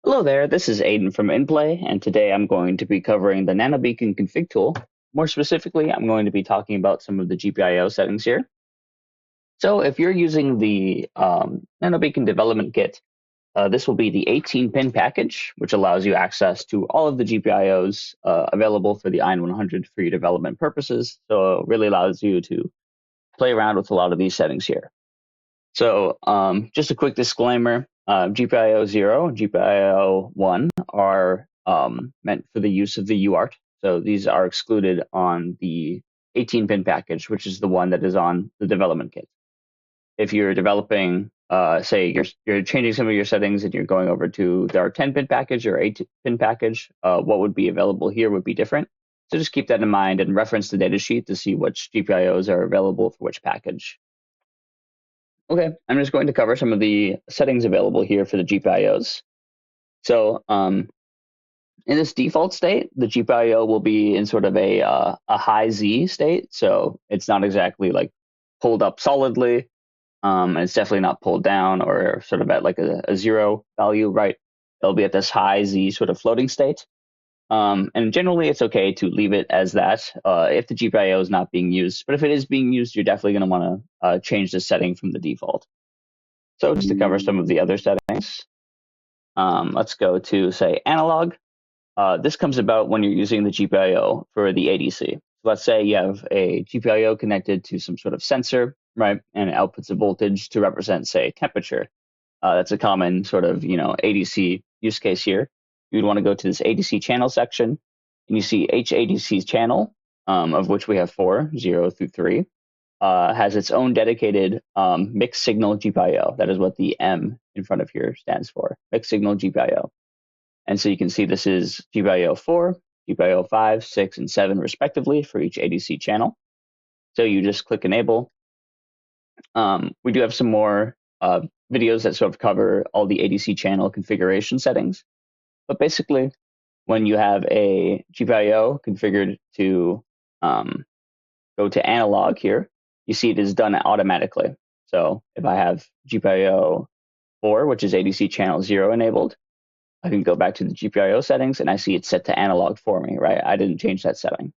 Hello there, this is Aiden from InPlay, and today I'm going to be covering the NanoBeacon Config Tool. More specifically, I'm going to be talking about some of the GPIO settings here. So if you're using the NanoBeacon Development Kit, this will be the 18-pin package, which allows you access to all of the GPIOs available for the IN100 for your development purposes. So it really allows you to play around with a lot of these settings here. So just a quick disclaimer, GPIO 0 and GPIO 1 are meant for the use of the UART. So these are excluded on the 18-pin package, which is the one that is on the development kit. If you're developing, say you're changing some of your settings and you're going over to our 10-pin package or 8-pin package, what would be available here would be different. So just keep that in mind and reference the datasheet to see which GPIOs are available for which package. Okay, I'm just going to cover some of the settings available here for the GPIOs. So in this default state, the GPIO will be in sort of a high Z state. So it's not exactly like pulled up solidly. And it's definitely not pulled down or sort of at like a zero value, right? It'll be at this high Z sort of floating state. And generally, it's okay to leave it as that if the GPIO is not being used. But if it is being used, you're definitely going to want to change the setting from the default. So just to cover some of the other settings, let's go to, say, analog. This comes about when you're using the GPIO for the ADC. So let's say you have a GPIO connected to some sort of sensor, right? And it outputs a voltage to represent, say, temperature. That's a common sort of, ADC use case here. You'd want to go to this ADC channel section, and you see HADC channel, of which we have 4, 0 through 3, has its own dedicated mixed signal GPIO. That is what the M in front of here stands for, mixed signal GPIO. And so you can see this is GPIO 4, GPIO 5, 6, and 7 respectively for each ADC channel. So you just click enable. We do have some more videos that sort of cover all the ADC channel configuration settings. But basically, when you have a GPIO configured to go to analog here, you see it is done automatically. So if I have GPIO 4, which is ADC channel 0 enabled, I can go back to the GPIO settings and I see it's set to analog for me, right? I didn't change that setting.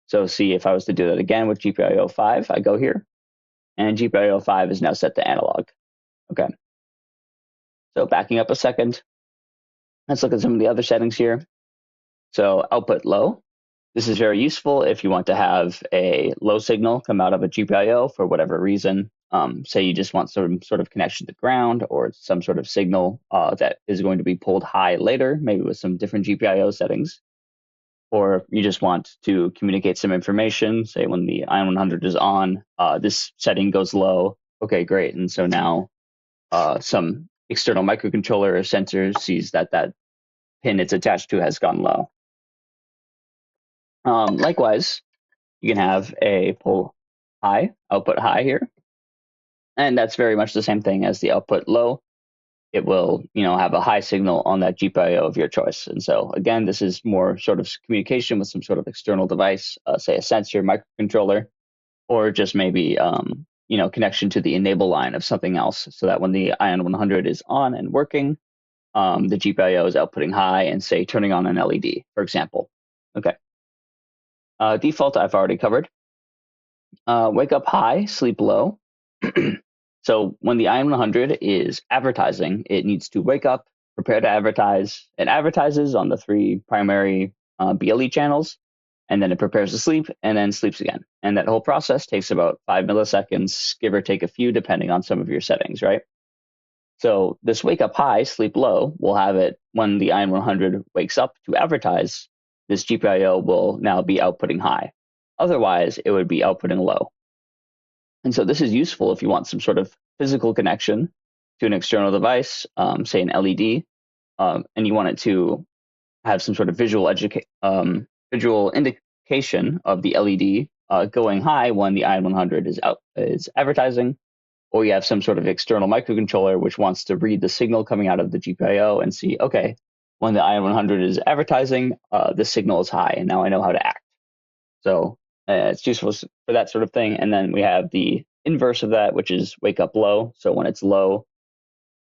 So see, if I was to do that again with GPIO 5, I go here, and GPIO 5 is now set to analog. Okay. So backing up a second, let's look at some of the other settings here. So output low. This is very useful if you want to have a low signal come out of a GPIO for whatever reason. Say you just want some sort of connection to ground or some sort of signal that is going to be pulled high later, maybe with some different GPIO settings. Or you just want to communicate some information, say when the IN100 is on, this setting goes low. Okay, great. And so now some external microcontroller or sensor sees that that pin it's attached to has gone low. Likewise, you can have a pull high, output high here. And that's very much the same thing as the output low. It will, have a high signal on that GPIO of your choice. And so again, this is more sort of communication with some sort of external device, say a sensor, microcontroller, or just maybe, connection to the enable line of something else, so that when the IN100 is on and working, the GPIO is outputting high and say turning on an LED, for example. Okay. Default I've already covered. Wake up high, sleep low. So when the IN100 is advertising, it needs to wake up, prepare to advertise. It advertises on the 3 primary BLE channels, and then it prepares to sleep and then sleeps again. And that whole process takes about 5 milliseconds, give or take a few, depending on some of your settings, right? So this wake up high, sleep low, will have it when the IN100 wakes up to advertise, this GPIO will now be outputting high. Otherwise, it would be outputting low. And so this is useful if you want some sort of physical connection to an external device, say an LED, and you want it to have some sort of visual indication of the LED going high when the IN100 is advertising, or you have some sort of external microcontroller which wants to read the signal coming out of the GPIO and see, okay, when the IN100 is advertising, the signal is high, and now I know how to act. So it's useful for that sort of thing. And then we have the inverse of that, which is wake up low. So when it's low,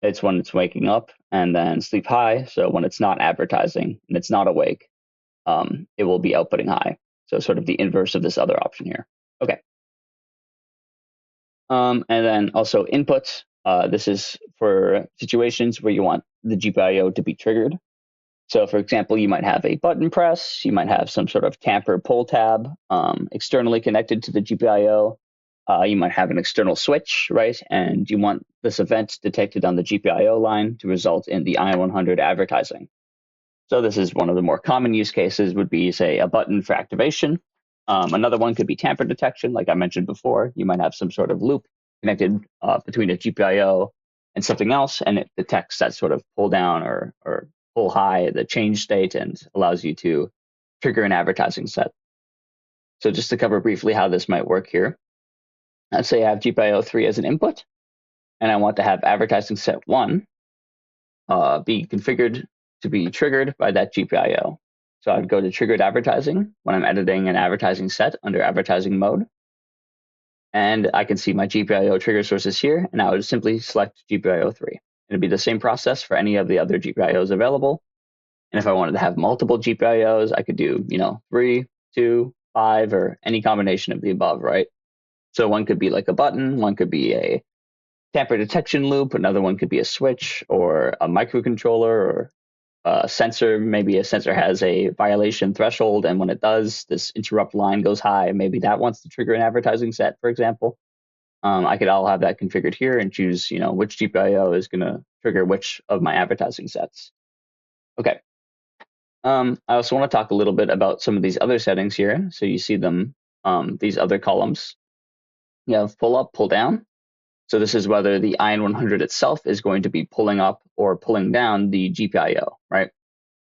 it's when it's waking up. and then sleep high. So when it's not advertising and it's not awake, it will be outputting high. So sort of the inverse of this other option here. Okay. And then also inputs. This is for situations where you want the GPIO to be triggered. So for example, you might have a button press, you might have some sort of tamper pull tab externally connected to the GPIO. You might have an external switch, right? And you want this event detected on the GPIO line to result in the IN100 advertising. So this is one of the more common use cases would be, say, a button for activation. Another one could be tamper detection, like I mentioned before. You might have some sort of loop connected between a GPIO and something else, and it detects that sort of pull down or pull high, the change state, and allows you to trigger an advertising set. So just to cover briefly how this might work here. Let's say I have GPIO 3 as an input, and I want to have advertising set 1 be configured to be triggered by that GPIO. So I'd go to triggered advertising when I'm editing an advertising set under advertising mode. And I can see my GPIO trigger sources here, and I would simply select GPIO 3. It'd be the same process for any of the other GPIOs available. And if I wanted to have multiple GPIOs, I could do, 3, 2, 5, or any combination of the above, right? So one could be like a button, one could be a tamper detection loop, another one could be a switch or a microcontroller or a sensor. Maybe a sensor has a violation threshold, and when it does, this interrupt line goes high. Maybe that wants to trigger an advertising set, for example. I could all have that configured here and choose, which GPIO is going to trigger which of my advertising sets. Okay. I also want to talk a little bit about some of these other settings here. So you see them, these other columns. You have pull up, pull down. So this is whether the IN100 itself is going to be pulling up or pulling down the GPIO, right?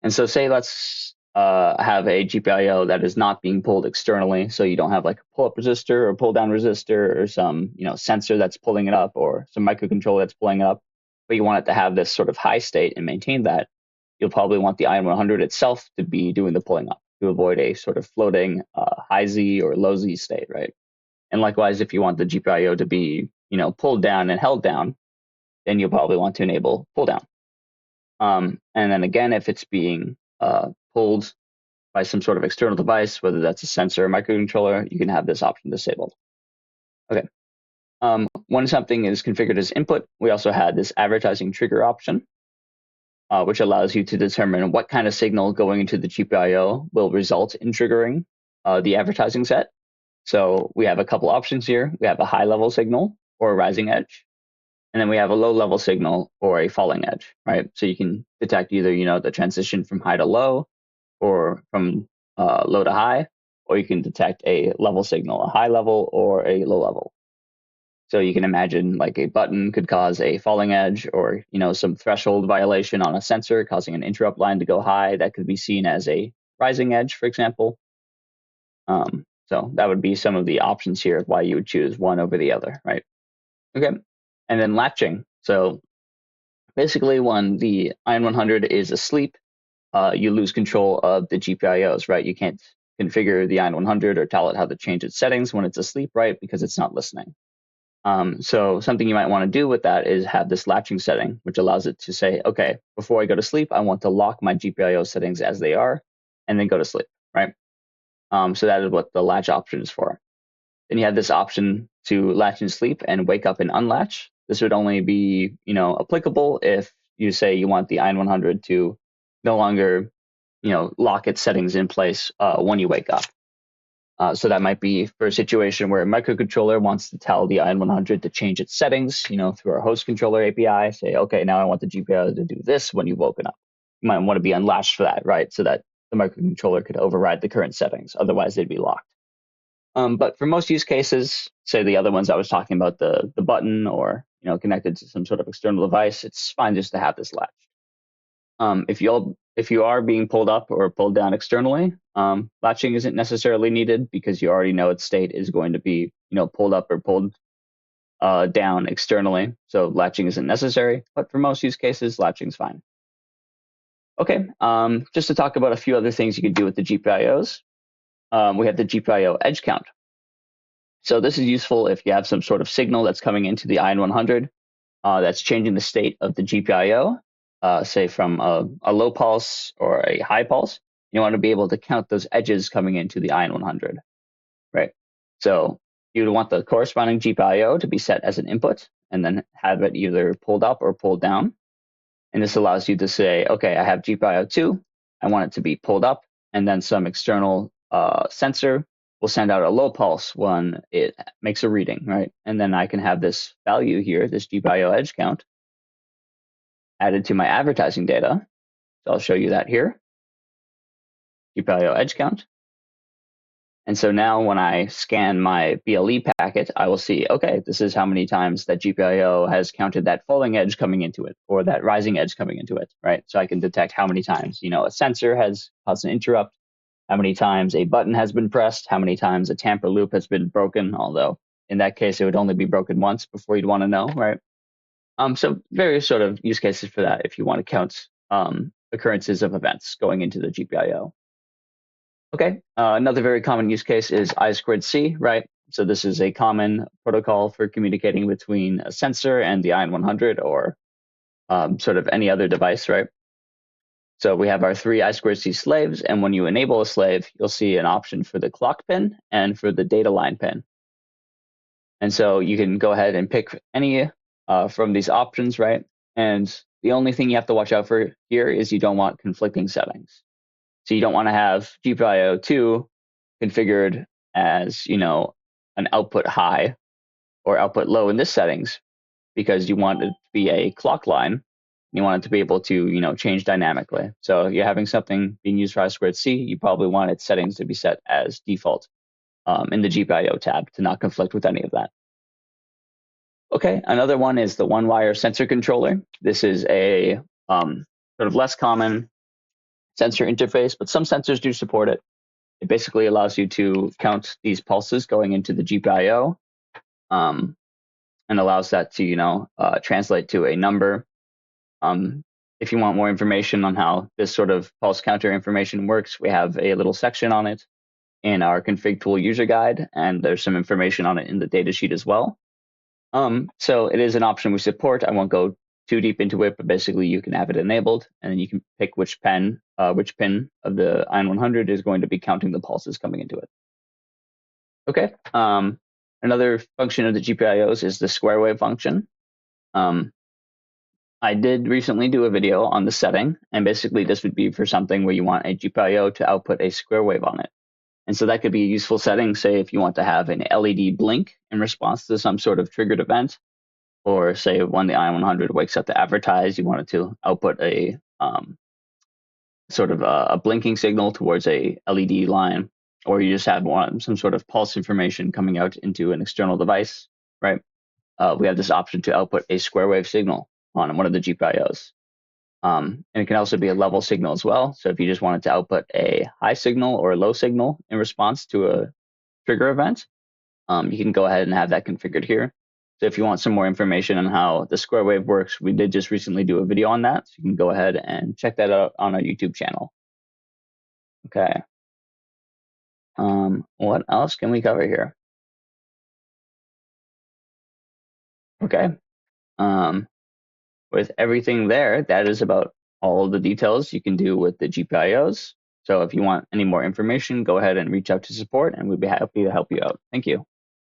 And so say let's have a GPIO that is not being pulled externally. So you don't have like a pull-up resistor or pull-down resistor or some sensor that's pulling it up or some microcontroller that's pulling it up, but you want it to have this sort of high state and maintain that. You'll probably want the IN100 itself to be doing the pulling up to avoid a sort of floating high Z or low Z state, right? And likewise, if you want the GPIO to be pulled down and held down, then you'll probably want to enable pull down. And then again, if it's being pulled by some sort of external device, whether that's a sensor or microcontroller, you can have this option disabled. Okay. When something is configured as input, we also had this advertising trigger option, which allows you to determine what kind of signal going into the GPIO will result in triggering the advertising set. So we have a couple options here. We have a high-level signal or a rising edge. And then we have a low-level signal or a falling edge, right? So you can detect either, the transition from high to low or from low to high, or you can detect a level signal, a high level or a low level. So you can imagine like a button could cause a falling edge or, some threshold violation on a sensor causing an interrupt line to go high. That could be seen as a rising edge, for example. So that would be some of the options here of why you would choose one over the other, right? Okay. And then latching. So basically when the IN100 is asleep, you lose control of the GPIOs, right? You can't configure the IN100 or tell it how to change its settings when it's asleep, right? Because it's not listening. So something you might want to do with that is have this latching setting, which allows it to say, okay, before I go to sleep, I want to lock my GPIO settings as they are, and then go to sleep, right? So that is what the latch option is for. Then you have this option to latch and sleep and wake up and unlatch. This would only be, applicable if you say you want the IN100 to no longer, lock its settings in place when you wake up. So that might be for a situation where a microcontroller wants to tell the IN100 to change its settings, through our host controller API. Say, okay, now I want the GPIO to do this when you've woken up. You might want to be unlatched for that, right? So that the microcontroller could override the current settings. Otherwise, they'd be locked. But for most use cases, say the other ones I was talking about, the button or connected to some sort of external device, it's fine just to have this latched. If you are being pulled up or pulled down externally, latching isn't necessarily needed because you already know its state is going to be pulled up or pulled down externally. So latching isn't necessary. But for most use cases, latching is fine. Okay, just to talk about a few other things you could do with the GPIOs. We have the GPIO edge count. So this is useful if you have some sort of signal that's coming into the IN100 that's changing the state of the GPIO. say from a low pulse or a high pulse, you want to be able to count those edges coming into the IN100, right? So you'd want the corresponding GPIO to be set as an input and then have it either pulled up or pulled down. And this allows you to say, okay, I have GPIO 2, I want it to be pulled up, and then some external sensor will send out a low pulse when it makes a reading, right? And then I can have this value here, this GPIO edge count, added to my advertising data. So I'll show you that here, GPIO edge count. And so now when I scan my BLE packet, I will see, okay, this is how many times that GPIO has counted that falling edge coming into it or that rising edge coming into it, right? So I can detect how many times, a sensor has caused an interrupt, how many times a button has been pressed, how many times a tamper loop has been broken, although in that case, it would only be broken once before you'd want to know, right? So various sort of use cases for that if you want to count occurrences of events going into the GPIO. Okay, another very common use case is I2C, right? So this is a common protocol for communicating between a sensor and the IN100 or sort of any other device, right? So we have our 3 I2C slaves, and when you enable a slave, you'll see an option for the clock pin and for the data line pin. And so you can go ahead and pick any from these options, right? And the only thing you have to watch out for here is you don't want conflicting settings. So you don't want to have GPIO 2 configured as, an output high or output low in this settings because you want it to be a clock line. You want it to be able to, change dynamically. So if you're having something being used for I2C, you probably want its settings to be set as default in the GPIO tab to not conflict with any of that. Okay, another one is the one-wire sensor controller. This is a sort of less common sensor interface, but some sensors do support it. It basically allows you to count these pulses going into the GPIO and allows that to, translate to a number. If you want more information on how this sort of pulse counter information works, we have a little section on it in our config tool user guide, and there's some information on it in the datasheet as well. So it is an option we support. I won't go too deep into it, but basically you can have it enabled, and then you can pick which pin of the IN100 is going to be counting the pulses coming into it. Okay. Another function of the GPIOs is the square wave function. I did recently do a video on the setting, and basically this would be for something where you want a GPIO to output a square wave on it. And so that could be a useful setting, say if you want to have an LED blink in response to some sort of triggered event, or say when the IN100 wakes up to advertise, you want it to output a sort of a blinking signal towards a LED line, or you just have some sort of pulse information coming out into an external device, right? We have this option to output a square wave signal on one of the GPIOs. And it can also be a level signal as well. So if you just wanted to output a high signal or a low signal in response to a trigger event, you can go ahead and have that configured here. So if you want some more information on how the square wave works, we did just recently do a video on that. So you can go ahead and check that out on our YouTube channel. Okay. What else can we cover here? Okay. With everything there, that is about all the details you can do with the GPIOs. So if you want any more information, go ahead and reach out to support and we'd be happy to help you out. Thank you.